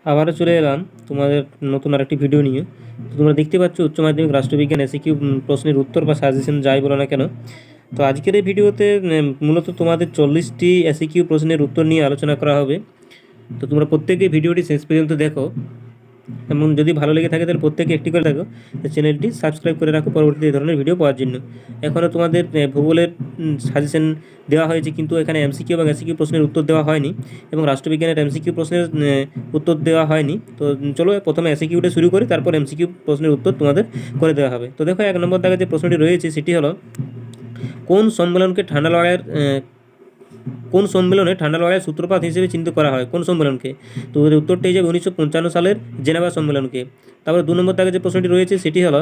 আবারও চলে এলাম তোমাদের নতুন আরেকটি ভিডিও নিয়ে। তো তোমরা দেখতে পাচ্ছ উচ্চ মাধ্যমিক রাষ্ট্রবিজ্ঞান এসিকিউ প্রশ্নের উত্তর বা সাজেশন যাই বলো না কেন। তো আজকের এই ভিডিওতে মূলত তোমাদের 40টি এসিকিউ প্রশ্নের উত্তর নিয়ে আলোচনা করা হবে। তো তোমরা প্রত্যেকেই ভিডিওটি শেষ পর্যন্ত দেখো এবং যদি ভালো লেগে থাকে তাহলে প্রত্যেকে একটি করে থাকো, চ্যানেলটি সাবস্ক্রাইব করে রাখো পরবর্তী এই ধরনের ভিডিও পাওয়ার জন্য। এখনও তোমাদের ভূগোলের সাজেশন দেওয়া হয়েছে, কিন্তু এখানে এমসিকিউ এবং এসিকিউ প্রশ্নের উত্তর দেওয়া হয়নি এবং রাষ্ট্রবিজ্ঞানের এমসিকিউ প্রশ্নের উত্তর দেওয়া হয়নি। তো চলো প্রথমে এসিকিউটা শুরু করি, তারপর এমসিকিউ প্রশ্নের উত্তর তোমাদের করে দেওয়া হবে। তো দেখো 1 নম্বর দাগে যে প্রশ্নটি রয়েছে সেটি হলো কোন সম্মেলনকে ঠান্ডা লড়াইয়ের সূত্রপাত হিসেবে চিহ্নিত করা হয়? কোন সম্মেলনকে? তো এর উত্তরটি হয়ে যাবে 1955 সালের জেনেভা সম্মেলনকে। তারপরে 2 নম্বর দাগে যে প্রশ্নটি রয়েছে সেটি হলো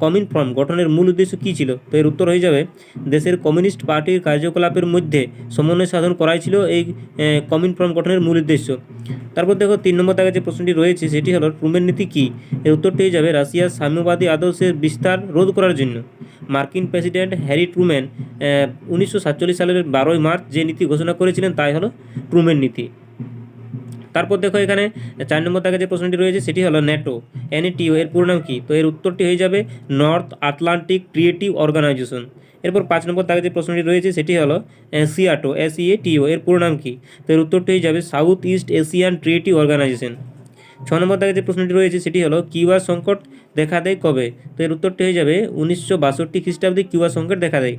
কমিনফর্ম গঠনের মূল উদ্দেশ্য কী ছিল? তো এর উত্তর হয়ে যাবে দেশের কমিউনিস্ট পার্টির কার্যকলাপের মধ্যে সমন্বয় সাধন করাই ছিল এই কমিনফর্ম গঠনের মূল উদ্দেশ্য। তারপর দেখো 3 নম্বর দাগে যে প্রশ্নটি রয়েছে সেটি হলো ট্রুম্যান নীতি কী? এর উত্তরটি হয়ে যাবে রাশিয়ার সাম্যবাদী আদর্শের বিস্তার রোধ করার জন্য মার্কিন প্রেসিডেন্ট হ্যারি ট্রুম্যান 1947 সালের 12 মার্চ যে নীতি ঘোষণা করেছিলেন তাই হলো ট্রুম্যান নীতি। তারপর দেখো এখানে 4 নম্বর দাগে যে প্রশ্নটি রয়েছে সেটি হলো ন্যাটো এনএটিও এর পুরো নাম কী? তো এর উত্তরটি হয়ে যাবে নর্থ আটলান্টিক ট্রিয়েটিভ অর্গানাইজেশন। এরপর 5 নম্বর দাগে যে প্রশ্নটি রয়েছে সেটি হলো সিয়াটো SEATO এর পুরো নাম কী? তো এর উত্তরটি হয়ে যাবে সাউথ ইস্ট এশিয়ান ট্রিয়েটিভ অর্গানাইজেশন। 6 নম্বর দাগে যে প্রশ্নটি রয়েছে সেটি হলো কিউবা সংকট দেখা দেয় কবে? তো এর উত্তরটি হয়ে যাবে 1962 খ্রিস্টাব্দে কিউবা সংকট দেখা দেয়।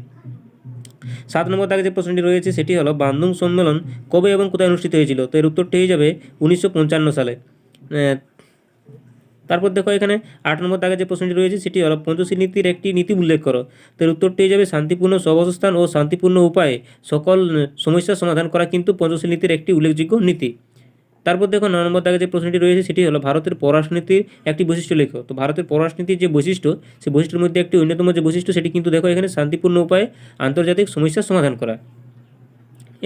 7 নম্বর দাগে যে প্রশ্নটি রয়েছে সেটি হলো বান্দুং সম্মেলন কবে এবং কোথায় অনুষ্ঠিত হয়েছিল? তো এর উত্তরটি হয়ে যাবে 1955 সালে। তারপর দেখো এখানে 8 নম্বর দাগে যে প্রশ্নটি রয়েছে সেটি হলো পঞ্চশীল নীতির একটি নীতি উল্লেখ করো। তো এর উত্তরটি হয়ে যাবে শান্তিপূর্ণ সহাবস্থান ও শান্তিপূর্ণ উপায়ে সকল সমস্যার সমাধান করা কিন্তু পঞ্চশীল নীতির একটি উল্লেখযোগ্য নীতি। তারপর দেখো 9 নম্বর দাগে যে প্রশ্নটি রয়েছে সেটি হলো ভারতের পররাষ্ট্রনীতির একটি বৈশিষ্ট্য লেখো। তো ভারতের পররাষ্ট্রনীতির যে বৈশিষ্ট্য, সেই বৈশিষ্ট্যের মধ্যে একটি অন্যতম যে বৈশিষ্ট্য সেটি কিন্তু দেখো এখানে শান্তিপূর্ণ উপায়ে আন্তর্জাতিক সমস্যার সমাধান করা।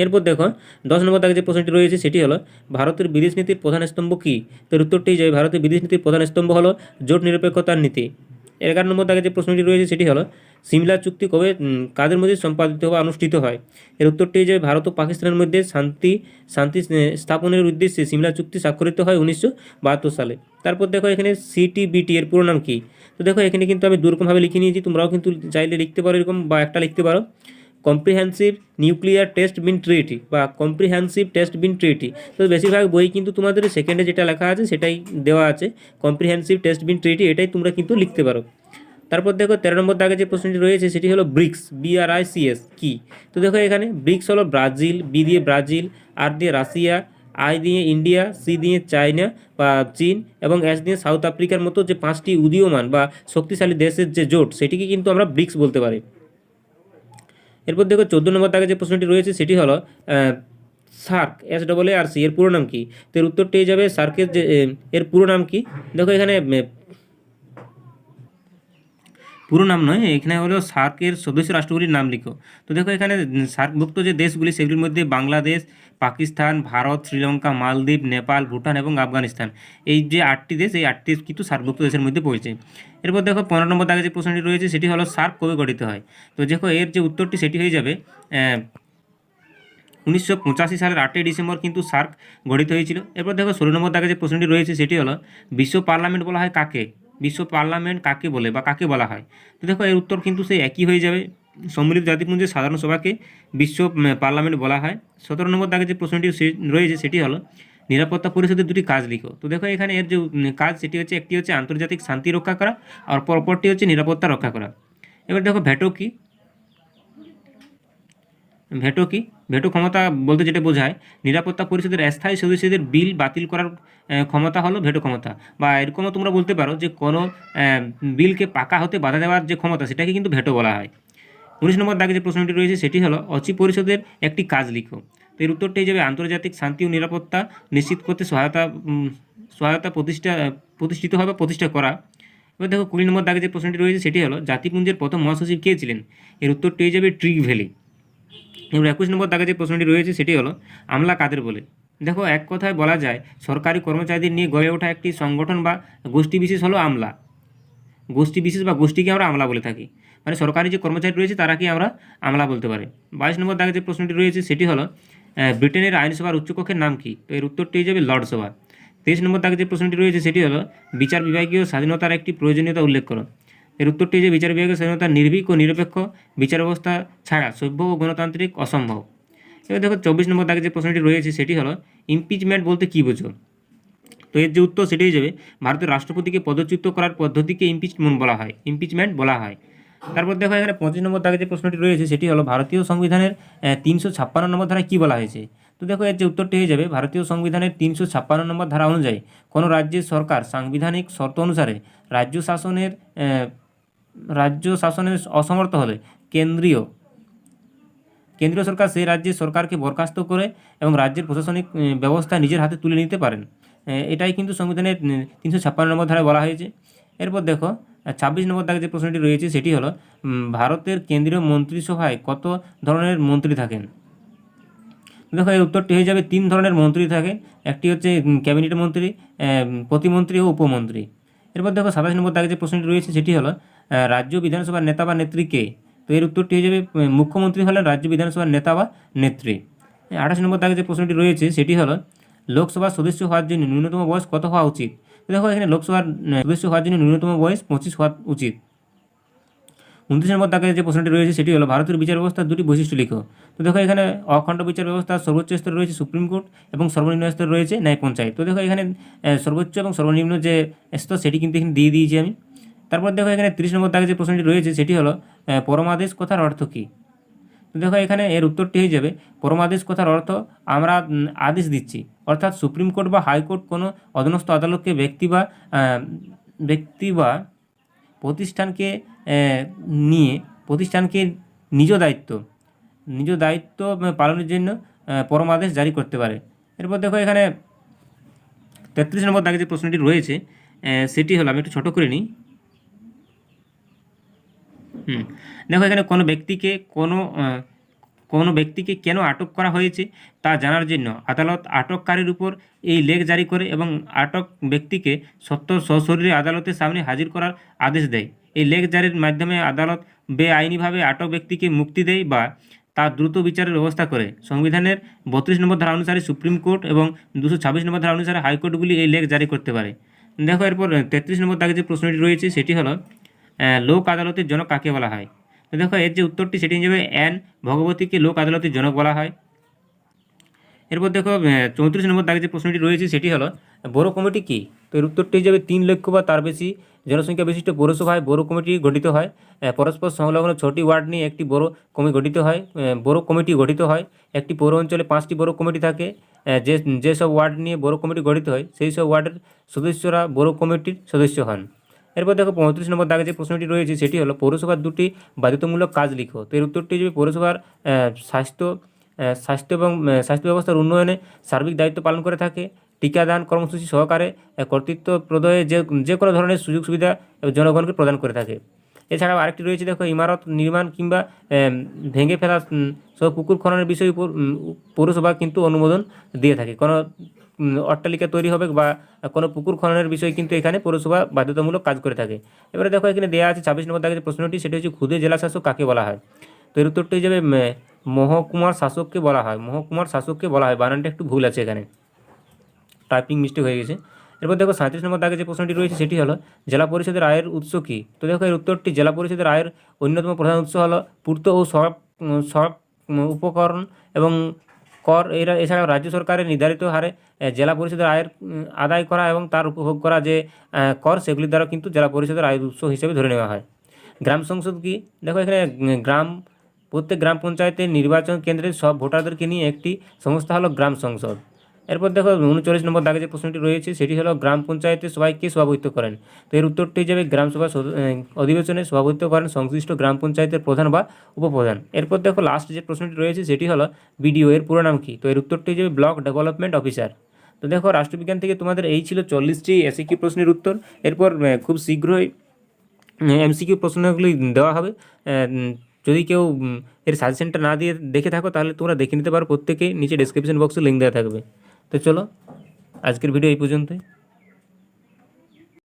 এরপর দেখো 10 নম্বর দাগে যে প্রশ্নটি রয়েছে সেটি হলো ভারতের বিদেশ নীতির প্রধান স্তম্ভ কী? তো উত্তরটি যাবে ভারতের বিদেশ নীতির প্রধান স্তম্ভ হলো জোট নিরপেক্ষতার নীতি। 11 নম্বর দাগে যে প্রশ্নটি রয়েছে সেটি হলো সিমলা চুক্তি কবে কাদের মধ্যে সম্পাদিত বা অনুষ্ঠিত হয়? এর উত্তরটি যে ভারত ও পাকিস্তানের মধ্যে শান্তি স্থাপনের উদ্দেশ্যে সিমলা চুক্তি স্বাক্ষরিত হয় 1972 সালে। তারপর দেখো এখানে CTBT এর পুরো নাম কী? তো দেখো এখানে কিন্তু আমি দুরকমভাবে লিখে নিয়েছি, তোমরাও কিন্তু চাইলে লিখতে পারো এরকম বা একটা লিখতে পারো কম্প্রিহেন্সিভ নিউক্লিয়ার টেস্ট বিন ট্রিটি বা কম্প্রিহেন্সিভ টেস্ট বিন ট্রিটি। তো বেশিরভাগ বই কিন্তু তোমাদের সেকেন্ডে যেটা লেখা আছে সেটাই দেওয়া আছে, কম্প্রিহেন্সিভ টেস্ট বিন ট্রিটি, এটাই তোমরা কিন্তু লিখতে পারো। তারপর দেখো 13 নম্বর দাগে যে প্রশ্নটি রয়েছে সেটি হলো ব্রিক্স BRICS কি? তো দেখো এখানে ব্রিক্স হলো ব্রাজিল, B দিয়ে ব্রাজিল, R দিয়ে রাশিয়া, I দিয়ে ইন্ডিয়া, C দিয়ে চায়না বা চীন এবং S দিয়ে সাউথ আফ্রিকার মতো যে 5টি উদীয়মান বা শক্তিশালী দেশের যে জোট সেটিকে কিন্তু আমরা ব্রিক্স বলতে পারি। এরপর দেখো 14 নম্বর দাগে যে প্রশ্নটি রয়েছে সেটি হলো সার্ক SAARC এর পুরো নাম কি? তো এর উত্তরটি হয়ে যাবে সার্কের যে এর পুরো নাম কি? দেখো এখানে পুরো নাম নয়, এখানে হলো সার্কের সদস্য রাষ্ট্রগুলির নাম লিখো। তো দেখো এখানে সার্কভুক্ত যে দেশগুলি সেগুলির মধ্যে বাংলাদেশ, পাকিস্তান, ভারত, শ্রীলঙ্কা, মালদ্বীপ, নেপাল, ভুটান এবং আফগানিস্তান, এই যে 8টি দেশ, এই 8টি কিন্তু সার্কভুক্ত দেশের মধ্যে পড়ছে। এরপর দেখো 15 নম্বর দাগে যে প্রশ্নটি রয়েছে সেটি হলো সার্ক কবে গঠিত হয়? তো দেখো এর যে উত্তরটি সেটি হয়ে যাবে 1985 সালের 8ই ডিসেম্বর কিন্তু সার্ক গঠিত হয়েছিল। এরপর দেখো 16 নম্বর দাগে যে প্রশ্নটি রয়েছে সেটি হলো বিশ্ব পার্লামেন্ট বলা হয় কাকে? বিশ্ব পার্লামেন্ট কাকে বলে বা কাকে বলা হয়? তো দেখো এর উত্তর কিন্তু সেই একই হয়ে যাবে, সম্মিলিত জাতিপুঞ্জের সাধারণ সভাকে বিশ্ব পার্লামেন্ট বলা হয়। 17 নম্বর দাগে যে প্রশ্নটি রয়েছে সেটি হলো নিরাপত্তা পরিষদের দুটি কাজ লিখো। তো দেখো এখানে এর যে কাজ সেটি হচ্ছে একটি হচ্ছে আন্তর্জাতিক শান্তি রক্ষা করা আর অপরটি হচ্ছে নিরাপত্তা রক্ষা করা। এবার দেখো ভেটো কি? ভেটো কি? ভেটো ক্ষমতা বলতে যেটা বোঝায় নিরাপত্তা পরিষদের স্থায়ী সদস্যদের বিল বাতিল করার ক্ষমতা হলো ভেটো ক্ষমতা, বা এরকমও তোমরা বলতে পারো যে কোনো বিলকে পাকা হতে বাধা দেওয়ার যে ক্ষমতা সেটাকে কিন্তু ভেটো বলা হয়। 19 নম্বর দাগে যে প্রশ্নটি রয়েছে সেটি হলো অচি পরিষদের একটি কাজ লিখো। তো এর উত্তরটি যাবে আন্তর্জাতিক শান্তি ও নিরাপত্তা নিশ্চিত করতে সহায়তা প্রতিষ্ঠিত হবে প্রতিষ্ঠা করা। এবার দেখো 20 নম্বর দাগে যে প্রশ্নটি রয়েছে সেটি হলো জাতিপুঞ্জের প্রথম মহাসচিব কে ছিলেন? এর উত্তরটি হয়ে যাবে ট্রিগ ভ্যালি। এবার 21 নম্বর দাগে যে প্রশ্নটি রয়েছে সেটি হলো আমলা কাদের বলে? দেখো এক কথায় বলা যায় সরকারি কর্মচারীদের নিয়ে গড়ে ওঠা একটি সংগঠন বা গোষ্ঠী বিশেষ হলো আমলা। গোষ্ঠী বিশেষ বা গোষ্ঠীকে আমরা আমলা বলে থাকি, মানে সরকারি যে কর্মচারী রয়েছে তারাকে আমরা আমলা বলতে পারি। 22 নম্বর দাগে যে প্রশ্নটি রয়েছে সেটি হলো ব্রিটেনের আইনসভার উচ্চকক্ষের নাম কি? তো এর উত্তরটি হয়ে যাবে লর্ডসভা। 23 নম্বর দাগে যে প্রশ্নটি রয়েছে সেটি হলো বিচার বিভাগীয় স্বাধীনতার একটি প্রয়োজনীয়তা উল্লেখ করো। এর উত্তরটি যে বিচার বিভাগীয় স্বাধীনতা নির্ভীক ও নিরপেক্ষ বিচার ব্যবস্থা ছাড়া সভ্য ও গণতান্ত্রিক অসম্ভব। এবার দেখো 24 নম্বর দাগে যে প্রশ্নটি রয়েছে সেটি হলো ইমপিচমেন্ট বলতে কী বোঝো। তো এর যে উত্তর সেটি হয়ে যাবে ভারতের রাষ্ট্রপতিকে পদচ্যুত করার পদ্ধতিকে ইমপিচমেন্ট বলা হয়। তারপর দেখো এখানে 25 নম্বর দাগে যে প্রশ্নটি রয়েছে সেটি হলো ভারতীয় সংবিধানের 356 নম্বর ধারায় কী বলা হয়েছে। তো দেখো এর যে উত্তরটি হয়ে যাবে ভারতীয় সংবিধানের 356 নম্বর ধারা অনুযায়ী কোনো রাজ্যের সরকার সাংবিধানিক শর্ত অনুসারে রাজ্য শাসনের অসমর্থ হলে কেন্দ্রীয় সরকার সেই রাজ্যের সরকারকে বরখাস্ত করে এবং রাজ্যের প্রশাসনিক ব্যবস্থা নিজের হাতে তুলে নিতে পারেন। এটাই কিন্তু সংবিধানের 356 নম্বর ধারায় বলা হয়েছে। এরপর দেখো 26 নম্বর দাগে যে প্রশ্নটি রয়েছে সেটি হলো ভারতের কেন্দ্রীয় মন্ত্রিসভায় কত ধরনের মন্ত্রী থাকেন। দেখো এর উত্তরটি হয়ে যাবে 3 ধরনের মন্ত্রী থাকে। একটি হচ্ছে ক্যাবিনেট মন্ত্রী, প্রতিমন্ত্রী ও উপমন্ত্রী। এরপর দেখো 27 নম্বর দাগে যে প্রশ্নটি রয়েছে সেটি হলো রাজ্য বিধানসভার নেতা বা নেত্রী কে। তো এর উত্তরটি হয়ে যাবে মুখ্যমন্ত্রী হলেন রাজ্য বিধানসভার নেতা বা নেত্রী। 28 নম্বর দাগে যে প্রশ্নটি রয়েছে সেটি হলো লোকসভার সদস্য হওয়ার জন্য ন্যূনতম বয়স কত হওয়া উচিত। তো দেখো এখানে লোকসভার সদস্য হওয়ার জন্য ন্যূনতম বয়স 25 হওয়া উচিত। 29 নম্বর দাগে যে প্রশ্নটি রয়েছে সেটি হলো ভারতের বিচার ব্যবস্থার দুটি বৈশিষ্ট্য লিখো। তো দেখো এখানে অখণ্ড বিচার ব্যবস্থার সর্বোচ্চ স্তরে রয়েছে সুপ্রিম কোর্ট এবং সর্বনিম্ন স্তরে রয়েছে ন্যায় পঞ্চায়েত। তো দেখো এখানে সর্বোচ্চ এবং সর্বনিম্ন যে স্তর সেটি কিন্তু এখানে দিয়ে দিয়েছি আমি। তারপর দেখো এখানে 30 নম্বর দাগে যে প্রশ্নটি রয়েছে সেটি হলো পরমাদেশ কথার অর্থ কী। তো দেখো এখানে এর উত্তরটি হয়ে যাবে পরমাদেশ কথার অর্থ আমরা আদেশ দিচ্ছি, অর্থাৎ সুপ্রিম কোর্ট বা হাইকোর্ট কোনো অধীনস্থ আদালতকে ব্যক্তি বা প্রতিষ্ঠানকে নিজ দায়িত্ব পালনের জন্য পরমাদেশ জারি করতে পারে। এরপর দেখো এখানে 33 নম্বর দাগে যে প্রশ্নটি রয়েছে সেটি হলো, আমি একটু ছোটো করে নিই। দেখো এখানে কোনো ব্যক্তিকে কেন আটক করা হয়েছে তা জানার জন্য আদালত আটককারীর উপর এই লেখ জারি করে এবং আটক ব্যক্তিকে সশরীরে আদালতের সামনে হাজির করার আদেশ দেয়। এই লেখ জারির মাধ্যমে আদালত বেআইনিভাবে আটক ব্যক্তিকে মুক্তি দেয় বা তার দ্রুত বিচারের ব্যবস্থা করে। সংবিধানের 32 নম্বর ধারা অনুসারে সুপ্রিম কোর্ট এবং 226 নম্বর ধারা অনুসারে হাইকোর্টগুলি এই লেখ জারি করতে পারে। দেখো এরপর 33 নম্বর দাগে যে প্রশ্নটি রয়েছে সেটি হলো লোক আদালতের জনক কাকে বলা হয়। তো দেখো এর যে উত্তরটি সেটি হিসেবে এন ভগবতীকে লোক আদালতের জনক বলা হয়। এরপর দেখো 34 নম্বর দাগে যে প্রশ্নটি রয়েছে সেটি হলো বড়ো কমিটি কী। তো এর উত্তরটি হিসেবে 3 লক্ষ বা তার বেশি জনসংখ্যা বিশিষ্ট পৌরসভায় বড়ো কমিটি গঠিত হয়। পরস্পর সংলগ্ন 6টি ওয়ার্ড নিয়ে একটি বড়ো কমিটি গঠিত হয়। একটি পৌর অঞ্চলে 5টি বড়ো কমিটি থাকে। যেসব ওয়ার্ড নিয়ে বড়ো কমিটি গঠিত হয় সেই সব ওয়ার্ডের সদস্যরা বড়ো কমিটির সদস্য হন। এরপর দেখো 35 নম্বর দাগে যে প্রশ্নটি রয়েছে সেটি হলো পৌরসভার 2টি বাধ্যতামূলক কাজ লিখো। তো এর উত্তরটি হিসেবে পৌরসভার স্বাস্থ্য ব্যবস্থার উন্নয়নে সার্বিক দায়িত্ব পালন করে থাকে। টিকাদান কর্মসূচি সহকারে কর্তৃত্ব প্রদয়ে যে কোনো ধরনের সুযোগ সুবিধা জনগণকে প্রদান করে থাকে। এছাড়াও আরেকটি রয়েছে দেখো ইমারত নির্মাণ কিংবা ভেঙে ফেলা সহ পুকুর খননের বিষয়ে পৌরসভা কিন্তু অনুমোদন দিয়ে থাকে। কোনো অট্টালিকা তৈরি হবে বা কোনো পুকুর খননের বিষয়ে কিন্তু এখানে পৌরসভা বাধ্যতামূলক কাজ করে থাকে। এবারে দেখো এখানে দেওয়া আছে 26 নম্বর দাগে যে প্রশ্নটি সেটি হচ্ছে ক্ষুদে জেলা শাসক কাকে বলা হয়। তো এর উত্তরটি হিসেবে মহকুমার শাসককে বলা হয়। বানানটা একটু ভুল আছে, এখানে টাইপিং মিস্টেক হয়ে গেছে। এরপর দেখো 37 নম্বর দাগে যে প্রশ্নটি রয়েছে সেটি হলো জেলা পরিষদের আয়ের উৎস কী। তো দেখো এর উত্তরটি জেলা পরিষদের আয়ের অন্যতম প্রধান উৎস হলো পূর্ত ও সড়ক উপকরণ এবং কর। এছাড়াও রাজ্য সরকারের নির্ধারিত হারে জেলা পরিষদের আয়ের আদায় করা এবং তার উপভোগ করা যে কর সেগুলির দ্বারা কিন্তু জেলা পরিষদের আয়ের উৎস হিসেবে ধরে নেওয়া হয়। গ্রাম সংসদ কী। দেখো এখানে প্রত্যেক গ্রাম পঞ্চায়েতের নির্বাচন কেন্দ্রের সব ভোটারদেরকে নিয়ে একটি সংস্থা হলো গ্রাম সংসদ। এরপর দেখো 39 নম্বর দাগে যে প্রশ্নটি রয়েছে সেটি হলো গ্রাম পঞ্চায়েতের সবাইকে সভাপতিত্ব করেন। তো এর উত্তরটি হিসেবে গ্রামসভা অধিবেশনে সভাপতিত্ব করেন সংশ্লিষ্ট গ্রাম পঞ্চায়েতের প্রধান বা উপপ্রধান। এরপর দেখো লাস্ট যে প্রশ্নটি রয়েছে সেটি হলো বিডিও এর পুরো নাম কী। তো এর উত্তরটি হিসেবে ব্লক ডেভেলপমেন্ট অফিসার। তো দেখো রাষ্ট্রবিজ্ঞান থেকে তোমাদের এই ছিল 40টি এসিকিউ প্রশ্নের উত্তর। এরপর খুব শীঘ্রই এমসিকিউ প্রশ্নগুলি দেওয়া হবে। যদি কেউ এর সাজেশনটা না দিয়ে দেখে থাকো তাহলে তোমরা দেখে নিতে পারো, প্রত্যেকেই নিচে ডেসক্রিপশন বক্সে লিঙ্ক দেওয়া থাকবে। তো চলো আজকের ভিডিও এই পর্যন্তই।